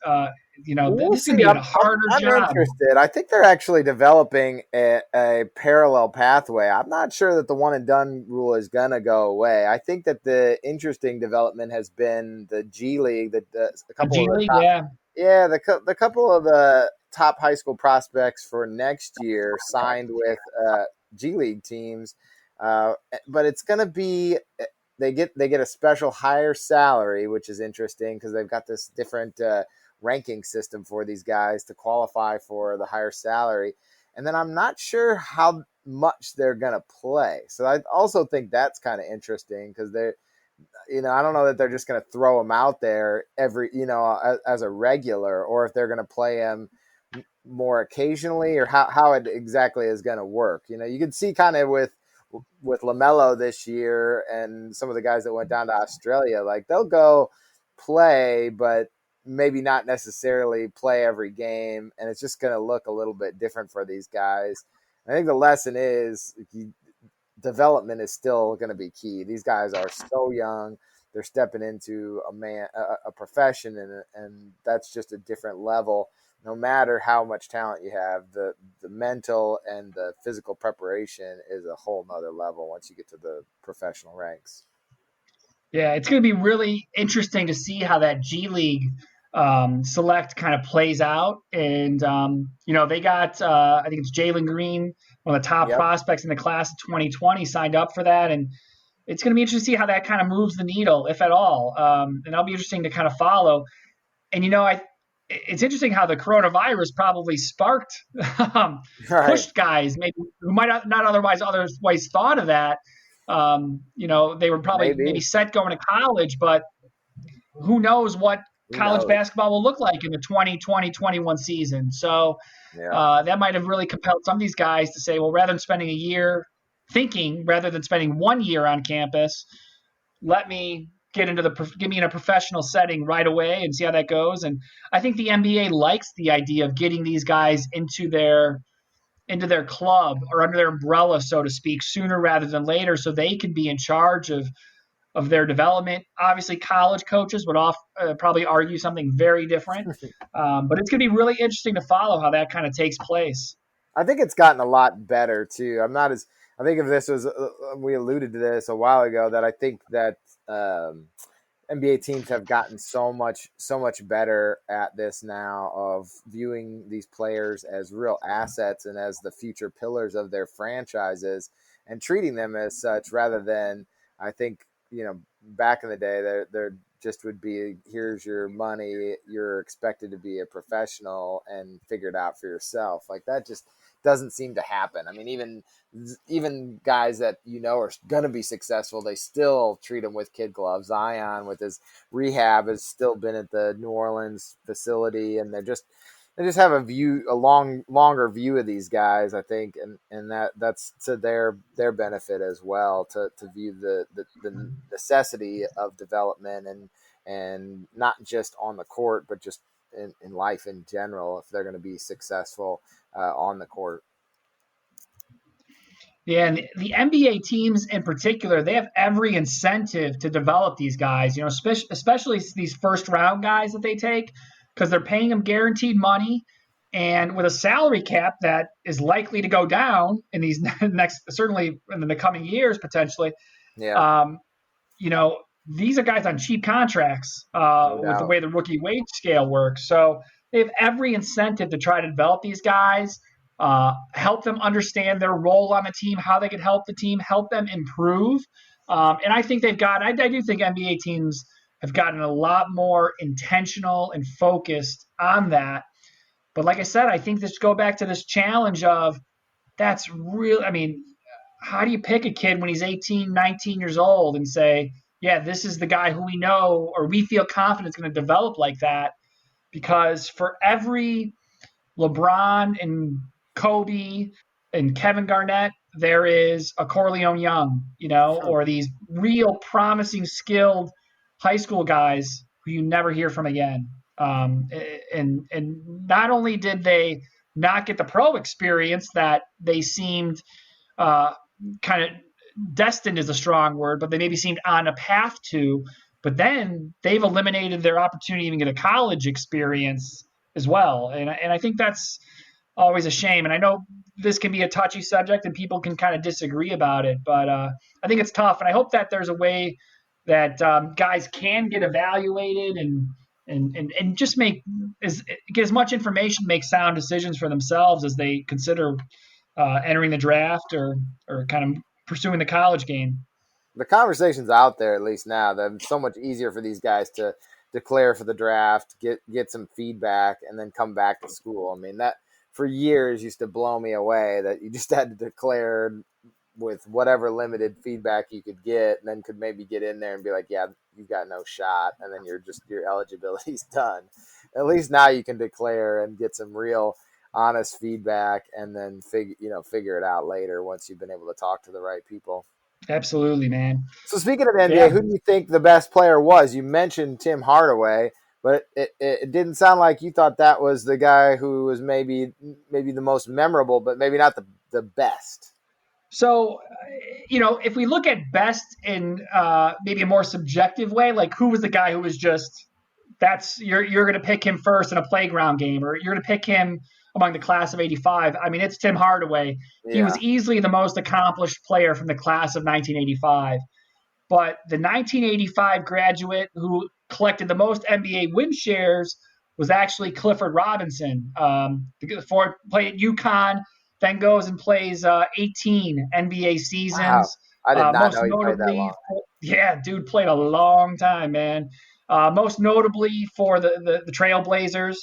We'll this is going see. to be a harder I'm job. interested. I think they're actually developing a parallel pathway. I'm not sure that the one and done rule is going to go away. I think that the interesting development has been the G League. A couple G of League, the couple of the top high school prospects for next year signed with G League teams, but it's going to be. They get a special higher salary, which is interesting because they've got this different ranking system for these guys to qualify for the higher salary. And then I'm not sure how much they're going to play. So I also think that's kind of interesting because they're, I don't know that they're just going to throw them out there as a regular, or if they're going to play them more occasionally, or how it exactly is going to work. You can see kind of with LaMelo this year and some of the guys that went down to Australia, like they'll go play, but maybe not necessarily play every game. And it's just going to look a little bit different for these guys. I think the lesson is development is still going to be key. These guys are so young. They're stepping into a profession, and that's just a different level. No matter how much talent you have, the mental and the physical preparation is a whole nother level once you get to the professional ranks. Yeah, it's going to be really interesting to see how that G League select kind of plays out. And, they got, I think it's Jalen Green, one of the top prospects in the class of 2020, signed up for that. And it's going to be interesting to see how that kind of moves the needle, if at all. And that'll be interesting to kind of follow. And, it's interesting how the coronavirus probably sparked, pushed guys maybe who might not otherwise thought of that. They were probably maybe set going to college, but who knows what college basketball will look like in the 2020-21 season. So that might have really compelled some of these guys to say, well, rather than spending a year thinking rather than spending 1 year on campus, let me get me in a professional setting right away and see how that goes. And I think the NBA likes the idea of getting these guys into their club or under their umbrella, so to speak, sooner rather than later, so they can be in charge of their development. Obviously, college coaches would probably argue something very different, but it's going to be really interesting to follow how that kind of takes place. I think it's gotten a lot better too. I think if this was, we alluded to this a while ago, that I think that NBA teams have gotten so much better at this now of viewing these players as real assets and as the future pillars of their franchises and treating them as such rather than, I think, back in the day, they're just would be, here's your money, you're expected to be a professional and figure it out for yourself. Like, that just doesn't seem to happen. I mean, even guys that are going to be successful, they still treat them with kid gloves. Zion with his rehab has still been at the New Orleans facility, and they just have a longer view of these guys, I think, and that's to their benefit as well, to view the necessity of development and not just on the court, but just in life in general, if they're going to be successful on the court. Yeah, and the NBA teams in particular, they have every incentive to develop these guys, especially these first round guys that they take, because they're paying them guaranteed money. And with a salary cap that is likely to go down in these certainly in the coming years, potentially, Yeah. These are guys on cheap contracts No with the doubt. way the rookie wage scale works. So they have every incentive to try to develop these guys, help them understand their role on the team, how they can help the team, help them improve. And I think I do think NBA teams have gotten a lot more intentional and focused on that. But like I said, I think this go back to this challenge of that's real. I mean, how do you pick a kid when he's 18, 19 years old and say, yeah, this is the guy who we know or we feel confident is going to develop like that? Because for every LeBron and Kobe and Kevin Garnett, there is a Corleone Young, or these real promising, skilled high school guys who you never hear from again. And not only did they not get the pro experience that they seemed kind of destined is a strong word, but they maybe seemed on a path to. But then they've eliminated their opportunity to even get a college experience as well. And I think that's always a shame. And I know this can be a touchy subject and people can kind of disagree about it, but I think it's tough. And I hope that there's a way that guys can get evaluated and just get as much information, make sound decisions for themselves as they consider entering the draft or kind of pursuing the college game. The conversation's out there, at least now, that it's so much easier for these guys to declare for the draft, get some feedback, and then come back to school. I mean, that for years used to blow me away, that you just had to declare with whatever limited feedback you could get, and then could maybe get in there and be like, yeah, you've got no shot, and then your eligibility's done. At least now you can declare and get some real honest feedback, and then figure it out later once you've been able to talk to the right people. Absolutely, man. So speaking of the NBA, who do you think the best player was? You mentioned Tim Hardaway, but it didn't sound like you thought that was the guy who was maybe the most memorable, but maybe not the best. So, if we look at best in maybe a more subjective way, like who was the guy who was just you're going to pick him first in a playground game, or you're going to pick him among the class of 85. I mean, it's Tim Hardaway. Yeah. He was easily the most accomplished player from the class of 1985. But the 1985 graduate who collected the most NBA win shares was actually Clifford Robinson. Played at UConn, then goes and plays 18 NBA seasons. Wow. I did not know he played that long. Yeah, dude played a long time, man. Most notably for the Trailblazers.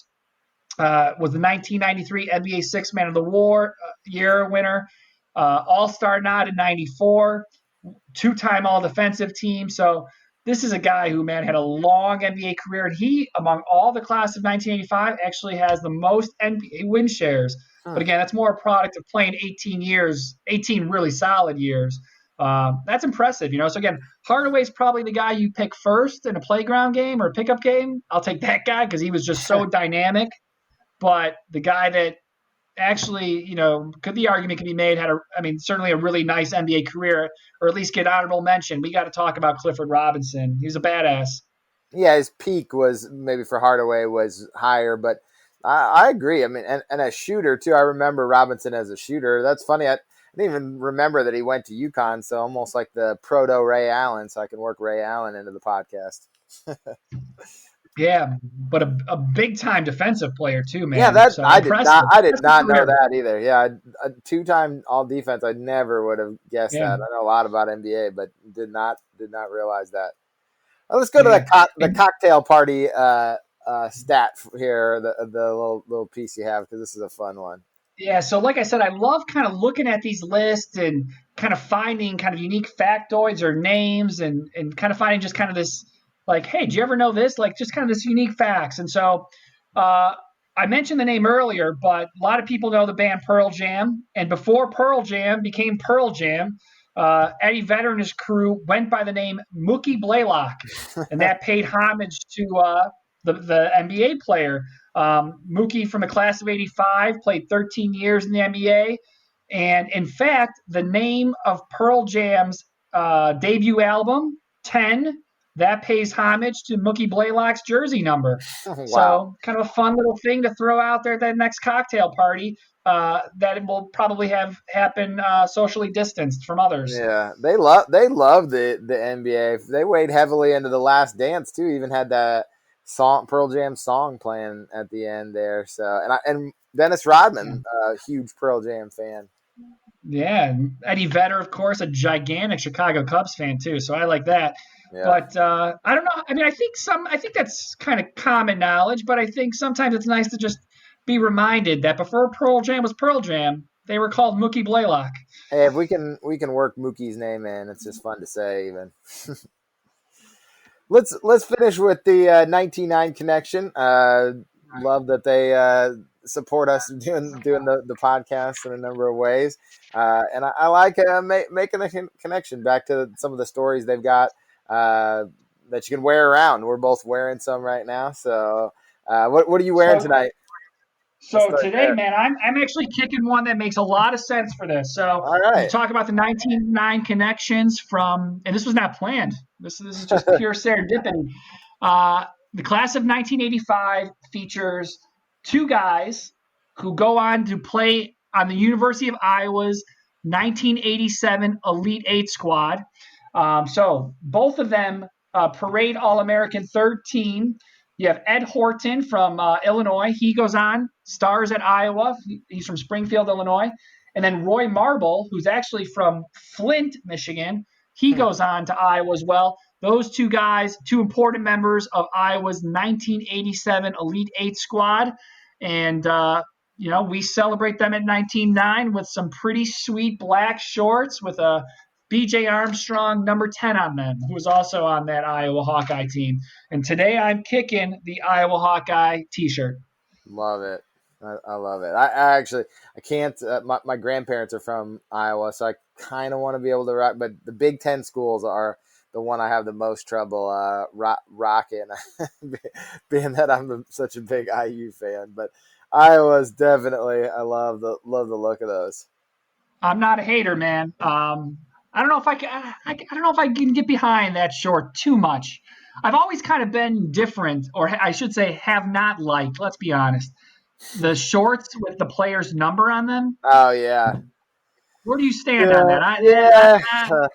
Was the 1993 NBA Sixth Man of the Year winner, All-Star nod in '94, two-time All-Defensive Team. So this is a guy who, man, had a long NBA career, and he, among all the class of 1985, actually has the most NBA win shares. But again, that's more a product of playing 18 years, 18 really solid years. That's impressive, you know. So again, Hardaway's probably the guy you pick first in a playground game or a pickup game. I'll take that guy because he was just so dynamic. But the guy that actually, you know, the argument can be made certainly a really nice NBA career, or at least get honorable mention. We got to talk about Clifford Robinson. He was a badass. Yeah, his peak was maybe for Hardaway was higher, but I agree. I mean, and a shooter too. I remember Robinson as a shooter. That's funny. I didn't even remember that he went to UConn. So almost like the proto Ray Allen. So I can work Ray Allen into the podcast. Yeah, but a big time defensive player too, Yeah, man. that So impressive. I did Impressive not know career. that either. Yeah, a 2-time All Defense. I never would have guessed Yeah, that. I know a lot about NBA, but did not realize that. Let's go to yeah. the cocktail party stat here, the little piece you have, because this is a fun one. Yeah, so like I said, I love kind of looking at these lists and kind of finding kind of unique factoids or names and kind of finding just kind of this like, hey, do you ever know this? Like just kind of this unique facts. And so uh, I mentioned the name earlier, but a lot of people know the band Pearl Jam. And before Pearl Jam became Pearl Jam, Eddie Vedder and his crew went by the name Mookie Blaylock, and that paid homage to the NBA player. Mookie from the class of 85 played 13 years in the NBA. And in fact, the name of Pearl Jam's debut album, 10, that pays homage to Mookie Blaylock's jersey number. Wow. So, kind of a fun little thing to throw out there at that next cocktail party that will probably have happen socially distanced from others. Yeah, they love the NBA. They weighed heavily into the Last Dance too. Even had that song Pearl Jam song playing at the end there. So and Dennis Yeah. Rodman, a huge Pearl Jam fan. Yeah, Eddie Vedder, of course, a gigantic Chicago Cubs fan too. So I like that. Yeah, But I don't know. I mean, I think that's kind of common knowledge. But I think sometimes it's nice to just be reminded that before Pearl Jam was Pearl Jam, they were called Mookie Blaylock. hey, if we can work Mookie's name in, it's just fun to say even. Let's finish with the 1999 connection. Love that they support us doing the podcast in a number of ways, and I like making a connection back to some of the stories they've got that you can wear around. We're both wearing some right now. So, what are you wearing So tonight? Let's So start today, there. man, I'm actually kicking one that makes a lot of sense for this. So All you right. talk about the 1909 connections from, and this was not planned. This is just pure serendipity. The class of 1985 features two guys who go on to play on the University of Iowa's 1987 Elite Eight squad. So both of them parade All American third team. You have Ed Horton from Illinois. He goes on, stars at Iowa. He's from Springfield, Illinois. And then Roy Marble, who's actually from Flint, Michigan. He Hmm. goes on to Iowa as well. Those two guys, two important members of Iowa's 1987 Elite Eight squad. And, we celebrate them at 19-9 with some pretty sweet black shorts with a BJ Armstrong, number 10 on them, who was also on that Iowa Hawkeye team. And today I'm kicking the Iowa Hawkeye t-shirt. Love it. I love it. I actually I can't. My grandparents are from Iowa, so I kind of want to be able to rock. But the Big Ten schools are the one I have the most trouble rocking, being that I'm such a big IU fan. But Iowa's definitely. I love the look of those. I'm not a hater, man. I don't know if I can. I don't know if I can get behind that short too much. I've always kind of been different, or I should say, have not liked. Let's be honest. The shorts with the player's number on them. Oh yeah, Where do you stand on yeah, that? yeah. That's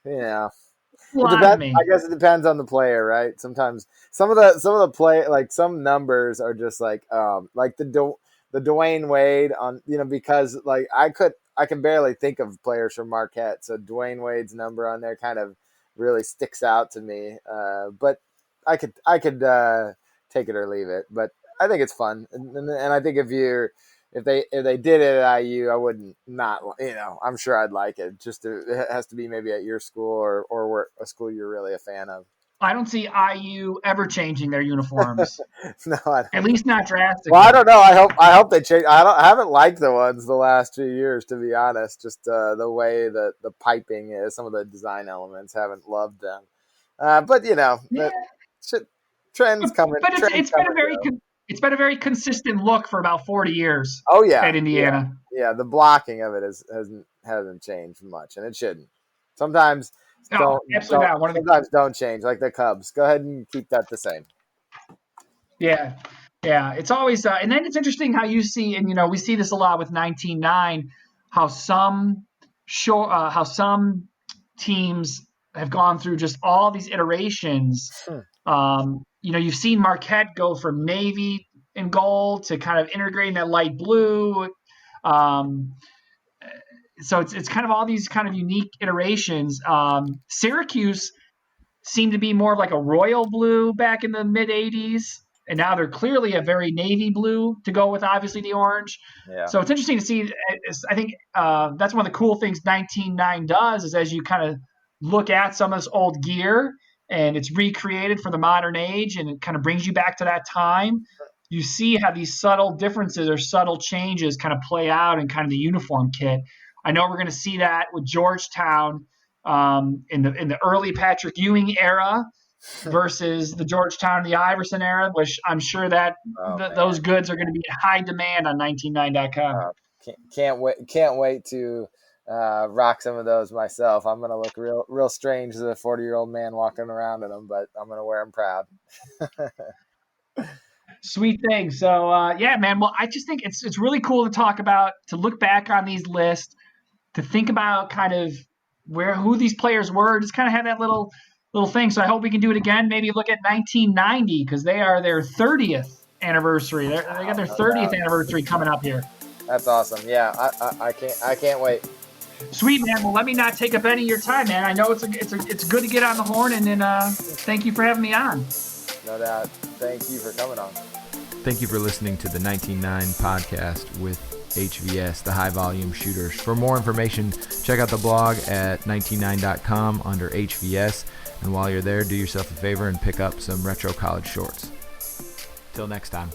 Yeah. a It lot of depends. I me. guess it depends on the player, right? Sometimes some of the play like some numbers are just like the Dwayne Wade on because like I can barely think of players from Marquette, so Dwayne Wade's number on there kind of really sticks out to me. But I could take it or leave it, but I think it's fun, and I think if they did it at IU, I wouldn't not I'm sure I'd like it. It has to be maybe at your school or a school you're really a fan of. I don't see IU ever changing their uniforms, No, I at don't. least not Well, I drastically. don't know. I hope they change. I haven't liked the ones the last 2 years, to be honest. Just the way that the piping is, some of the design elements, haven't loved them. But Yeah, that shit, trends coming. but it's Trends it's come been a and very go. it's been a very consistent look for about 40 years Oh at yeah, yeah, Indiana. yeah. The blocking of it hasn't changed much, and it shouldn't. Sometimes Oh, absolutely don't not. One of the sometimes don't change, like the Cubs. Go ahead and keep that the same. Yeah, yeah. It's always, and then it's interesting how you see, and we see this a lot with 19-9, how some teams have gone through just all these iterations. You've seen Marquette go from navy and gold to kind of integrating that light blue. Um, so it's kind of all these kind of unique iterations. Syracuse seemed to be more of like a royal blue back in the mid 80s. And now they're clearly a very navy blue to go with obviously the orange. Yeah. So it's interesting to see. I think that's one of the cool things 19-9 does is as you kind of look at some of this old gear and it's recreated for the modern age and it kind of brings you back to that time. You see how these subtle differences or subtle changes kind of play out in kind of the uniform kit. I know we're going to see that with Georgetown in the early Patrick Ewing era versus the Georgetown and the Iverson era, which I'm sure that Oh those man. goods are going to be in high demand on 199.com. Can't wait to rock some of those myself. I'm gonna look real strange as a 40-year-old man walking around in them, but I'm gonna wear them proud. Sweet thing. So yeah, man. Well, I just think it's really cool to talk about, to look back on these lists, to think about kind of who these players were, just kind of have that little thing. So I hope we can do it again. Maybe look at 1990 because they are their 30th anniversary. They got their No 30th doubt. anniversary coming up here. That's awesome. Yeah, I can't wait. Sweet, man. Well, let me not take up any of your time, man. I know it's good to get on the horn, and then thank you for having me on. No doubt. Thank you for coming on. Thank you for listening to the 19-9 podcast with HVS, the High Volume Shooters. For more information, check out the blog at 199.com under HVS. And while you're there, do yourself a favor and pick up some retro college shorts. Till next time.